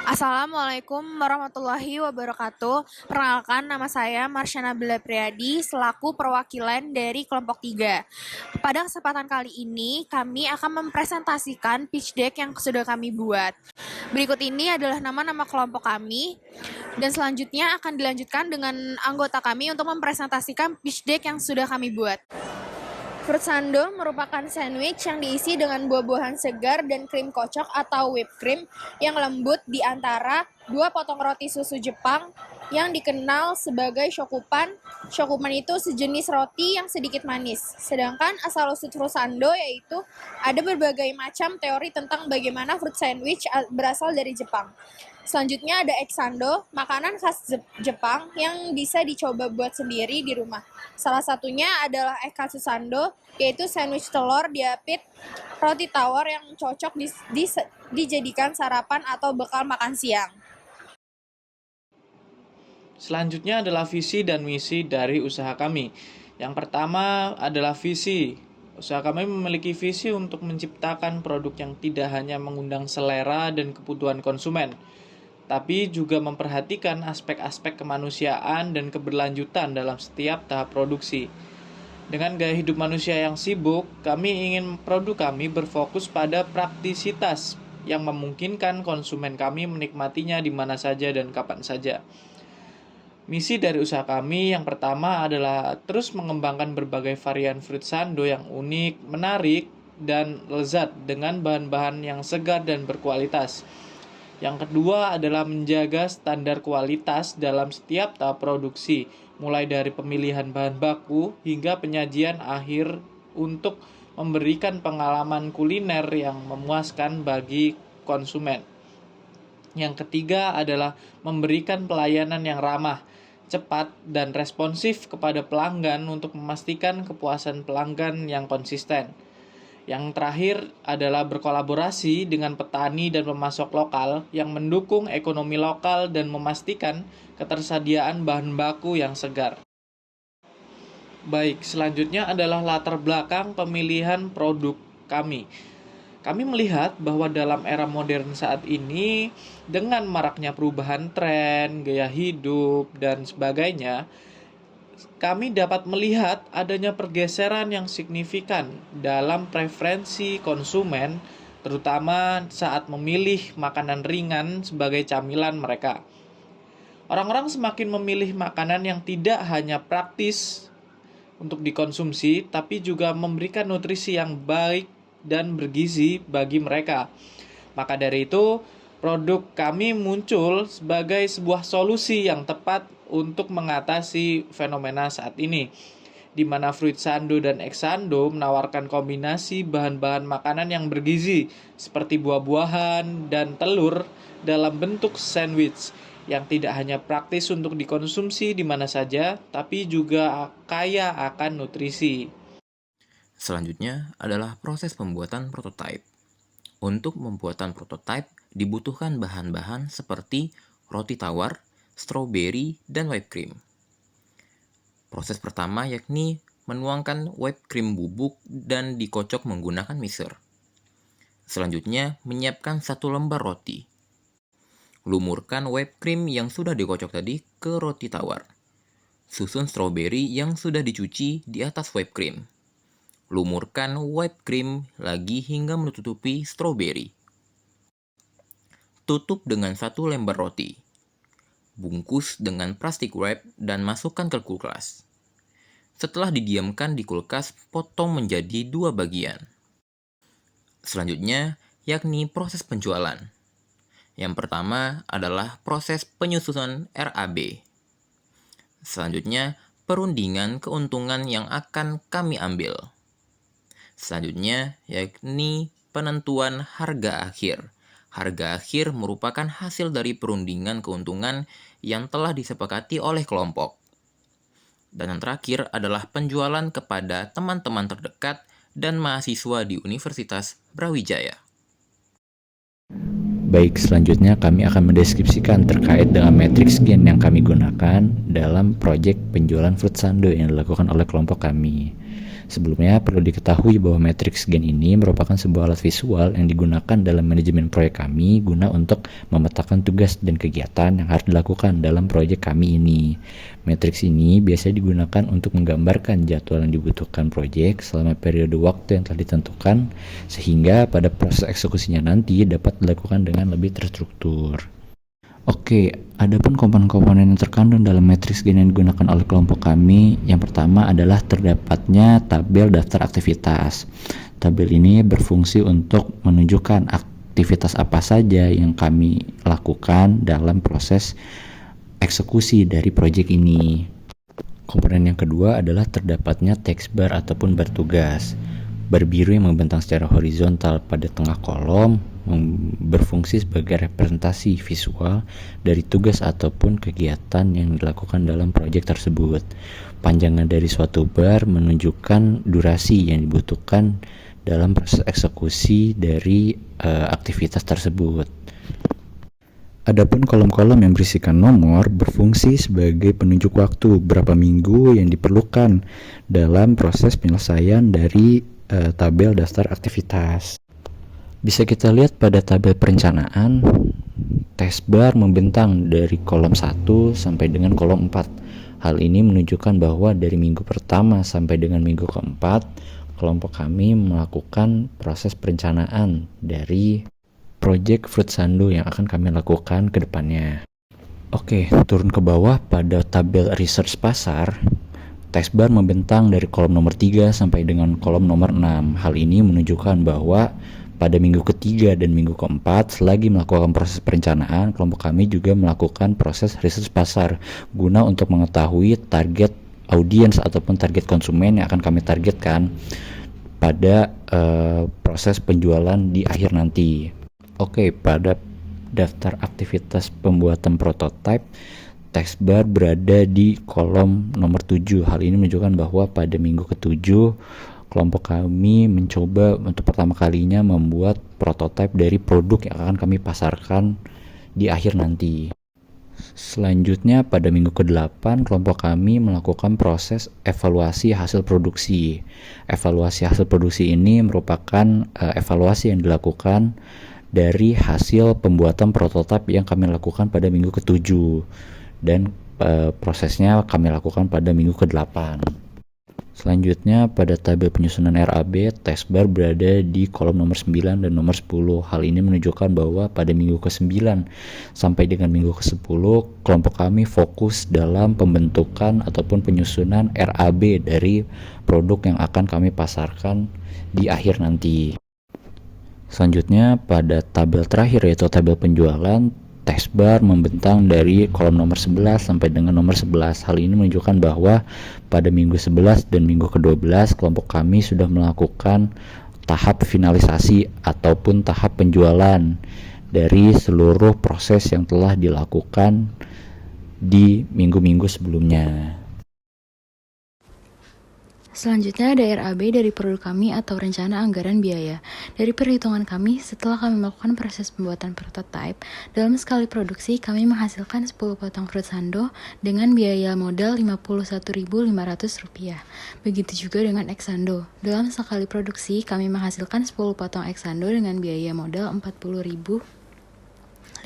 Assalamualaikum warahmatullahi wabarakatuh. Perkenalkan, nama saya Marsyana Bella Priadi selaku perwakilan dari kelompok 3. Pada kesempatan kali ini, kami akan mempresentasikan pitch deck yang sudah kami buat. Berikut ini adalah nama-nama kelompok kami, dan selanjutnya akan dilanjutkan dengan anggota kami untuk mempresentasikan pitch deck yang sudah kami buat. Fruit sando merupakan sandwich yang diisi dengan buah-buahan segar dan krim kocok atau whipped cream yang lembut di antara dua potong roti susu Jepang yang dikenal sebagai shokupan. Shokupan itu sejenis roti yang sedikit manis. Sedangkan asal-usul fruit sando yaitu ada berbagai macam teori tentang bagaimana fruit sandwich berasal dari Jepang. Selanjutnya ada egg sando, makanan khas Jepang yang bisa dicoba buat sendiri di rumah. Salah satunya adalah egg katsu sando, yaitu sandwich telur diapit roti tawar yang cocok dijadikan sarapan atau bekal makan siang. Selanjutnya adalah visi dan misi dari usaha kami. Yang pertama adalah visi. Usaha kami memiliki visi untuk menciptakan produk yang tidak hanya mengundang selera dan kebutuhan konsumen, tapi juga memperhatikan aspek-aspek kemanusiaan dan keberlanjutan dalam setiap tahap produksi. Dengan gaya hidup manusia yang sibuk, kami ingin produk kami berfokus pada praktisitas yang memungkinkan konsumen kami menikmatinya di mana saja dan kapan saja. Misi dari usaha kami yang pertama adalah terus mengembangkan berbagai varian fruit sando yang unik, menarik, dan lezat dengan bahan-bahan yang segar dan berkualitas. Yang kedua adalah menjaga standar kualitas dalam setiap tahap produksi, mulai dari pemilihan bahan baku hingga penyajian akhir untuk memberikan pengalaman kuliner yang memuaskan bagi konsumen. Yang ketiga adalah memberikan pelayanan yang ramah, cepat, dan responsif kepada pelanggan untuk memastikan kepuasan pelanggan yang konsisten. Yang terakhir adalah berkolaborasi dengan petani dan pemasok lokal yang mendukung ekonomi lokal dan memastikan ketersediaan bahan baku yang segar. Baik, selanjutnya adalah latar belakang pemilihan produk kami. Kami melihat bahwa dalam era modern saat ini, dengan maraknya perubahan tren, gaya hidup, dan sebagainya, kami dapat melihat adanya pergeseran yang signifikan dalam preferensi konsumen, terutama saat memilih makanan ringan sebagai camilan mereka. Orang-orang semakin memilih makanan yang tidak hanya praktis untuk dikonsumsi, tapi juga memberikan nutrisi yang baik dan bergizi bagi mereka. Maka dari itu, produk kami muncul sebagai sebuah solusi yang tepat untuk mengatasi fenomena saat ini, di mana fruit sando dan egg sando menawarkan kombinasi bahan-bahan makanan yang bergizi seperti buah-buahan dan telur dalam bentuk sandwich yang tidak hanya praktis untuk dikonsumsi di mana saja, tapi juga kaya akan nutrisi. Selanjutnya adalah proses pembuatan prototipe. Untuk pembuatan prototipe dibutuhkan bahan-bahan seperti roti tawar, stroberi, dan whipped cream. Proses pertama yakni menuangkan whipped cream bubuk dan dikocok menggunakan mixer. Selanjutnya, menyiapkan 1 lembar roti. Lumurkan whipped cream yang sudah dikocok tadi ke roti tawar. Susun stroberi yang sudah dicuci di atas whipped cream. Lumurkan whipped cream lagi hingga menutupi stroberi. Tutup dengan 1 lembar roti. Bungkus dengan plastik wrap dan masukkan ke kulkas. Setelah didiamkan di kulkas, potong menjadi 2 bagian. Selanjutnya, yakni proses penjualan. Yang pertama adalah proses penyusunan RAB. Selanjutnya, perundingan keuntungan yang akan kami ambil. Selanjutnya, yakni penentuan harga akhir. Harga akhir merupakan hasil dari perundingan keuntungan yang telah disepakati oleh kelompok. Dan yang terakhir adalah penjualan kepada teman-teman terdekat dan mahasiswa di Universitas Brawijaya. Baik, selanjutnya kami akan mendeskripsikan terkait dengan matriks gen yang kami gunakan dalam proyek penjualan fruit sando yang dilakukan oleh kelompok kami. Sebelumnya perlu diketahui bahwa matriks gen ini merupakan sebuah alat visual yang digunakan dalam manajemen proyek kami guna untuk memetakan tugas dan kegiatan yang harus dilakukan dalam proyek kami ini. Matriks ini biasanya digunakan untuk menggambarkan jadwal yang dibutuhkan proyek selama periode waktu yang telah ditentukan, sehingga pada proses eksekusinya nanti dapat dilakukan dengan lebih terstruktur. Oke, adapun komponen-komponen yang terkandung dalam matriks gen yang digunakan oleh kelompok kami, yang pertama adalah terdapatnya tabel daftar aktivitas. Tabel ini berfungsi untuk menunjukkan aktivitas apa saja yang kami lakukan dalam proses eksekusi dari proyek ini. Komponen yang kedua adalah terdapatnya text bar ataupun bar tugas. Bar biru yang membentang secara horizontal pada tengah kolom berfungsi sebagai representasi visual dari tugas ataupun kegiatan yang dilakukan dalam proyek tersebut. Panjangan dari suatu bar menunjukkan durasi yang dibutuhkan dalam proses eksekusi dari aktivitas tersebut. Adapun kolom-kolom yang berisikan nomor berfungsi sebagai penunjuk waktu berapa minggu yang diperlukan dalam proses penyelesaian dari tabel daftar aktivitas. Bisa kita lihat pada tabel perencanaan, task bar membentang dari kolom 1 sampai dengan kolom 4. Hal ini menunjukkan bahwa dari minggu pertama sampai dengan minggu keempat, kelompok kami melakukan proses perencanaan dari proyek Fruit Sando yang akan kami lakukan ke depannya. Oke, turun ke bawah pada tabel research pasar, task bar membentang dari kolom nomor 3 sampai dengan kolom nomor 6. Hal ini menunjukkan bahwa pada minggu ketiga dan minggu keempat, selagi melakukan proses perencanaan, kelompok kami juga melakukan proses research pasar guna untuk mengetahui target audiens ataupun target konsumen yang akan kami targetkan pada proses penjualan di akhir nanti. Oke, pada daftar aktivitas pembuatan prototipe, text bar berada di kolom nomor 7. Hal ini menunjukkan bahwa pada minggu ke-7 kelompok kami mencoba untuk pertama kalinya membuat prototipe dari produk yang akan kami pasarkan di akhir nanti. Selanjutnya pada minggu ke-8 kelompok kami melakukan proses evaluasi hasil produksi. Evaluasi hasil produksi ini merupakan evaluasi yang dilakukan dari hasil pembuatan prototipe yang kami lakukan pada minggu ke-7 dan prosesnya kami lakukan pada minggu ke-8. Selanjutnya pada tabel penyusunan RAB, task bar berada di kolom nomor 9 dan nomor 10. Hal ini menunjukkan bahwa pada minggu ke-9 sampai dengan minggu ke-10 kelompok kami fokus dalam pembentukan ataupun penyusunan RAB dari produk yang akan kami pasarkan di akhir nanti. Selanjutnya pada tabel terakhir yaitu tabel penjualan, text bar membentang dari kolom nomor 11 sampai dengan nomor 11. Hal ini menunjukkan bahwa pada minggu 11 dan minggu ke-12 kelompok kami sudah melakukan tahap finalisasi ataupun tahap penjualan dari seluruh proses yang telah dilakukan di minggu-minggu sebelumnya. Selanjutnya ada RAB dari produk kami atau rencana anggaran biaya. Dari perhitungan kami, setelah kami melakukan proses pembuatan prototipe, dalam sekali produksi kami menghasilkan 10 potong Fruit Sando dengan biaya modal Rp51.500. Begitu juga dengan Xando. Dalam sekali produksi kami menghasilkan 10 potong Xando dengan biaya modal Rp40.525.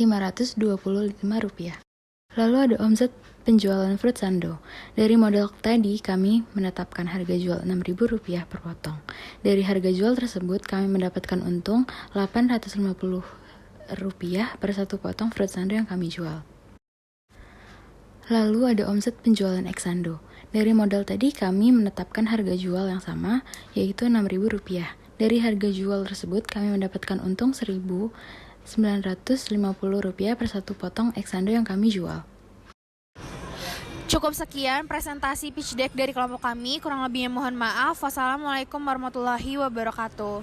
Lalu ada omset penjualan Fruit Sando. Dari modal tadi kami menetapkan harga jual Rp6.000 per potong. Dari harga jual tersebut kami mendapatkan untung Rp850 per satu potong Fruit Sando yang kami jual. Lalu ada omset penjualan Xando. Dari modal tadi kami menetapkan harga jual yang sama yaitu Rp6.000. Dari harga jual tersebut kami mendapatkan untung Rp1.950 per satu potong Xando yang kami jual. Cukup sekian presentasi pitch deck dari kelompok kami. Kurang lebihnya mohon maaf. Wassalamualaikum warahmatullahi wabarakatuh.